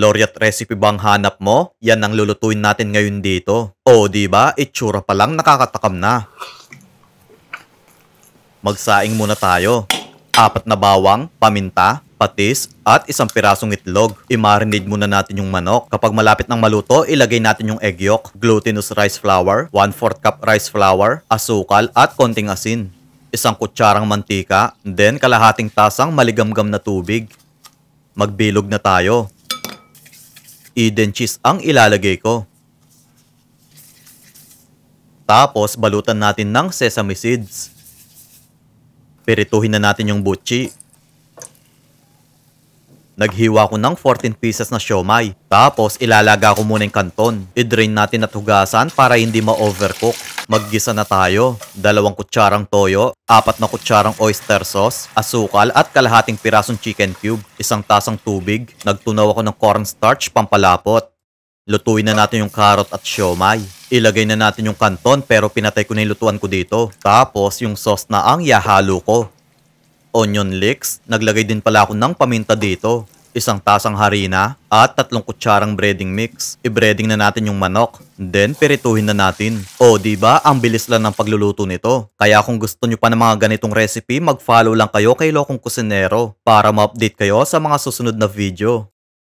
Laureate recipe bang hanap mo? Yan ang lulutuin natin ngayon dito. O, di ba? Itsura pa lang nakakatakam na. Magsaing muna tayo. 4 na bawang, paminta, patis, at 1 pirasong itlog. I-marinate muna natin yung manok. Kapag malapit ng maluto, ilagay natin yung egg yolk, glutinous rice flour, 1/4 cup rice flour, asukal, at konting asin. 1 kutsarang mantika, then kalahating tasang maligamgam na tubig. Magbilog na tayo. Eden cheese ang ilalagay ko. Tapos balutan natin ng sesame seeds. Pirituhin na natin yung butchi. Naghiwa ko ng 14 pieces na siomai. Tapos ilalaga ko muna yung kanton. I-drain natin at hugasan para hindi ma-overcook. Maggisa na tayo. 2 kutsarang toyo, 4 na kutsarang oyster sauce, asukal at kalahating pirasong chicken cube. 1 tasang tubig. Nagtunaw ako ng cornstarch pampalapot. Lutuin na natin yung carrot at siomai. Ilagay na natin yung kanton pero pinatay ko na yung lutuan ko dito. Tapos yung sauce na ang ihahalo ko. Onion leeks, naglagay din pala ako ng paminta dito. 1 tasang harina at 3 kutsarang breading mix. I-breading na natin yung manok. Then, pirituhin na natin. O, diba? Ang bilis lang ng pagluluto nito. Kaya kung gusto nyo pa ng mga ganitong recipe, mag-follow lang kayo kay Lokong Kusinero para ma-update kayo sa mga susunod na video.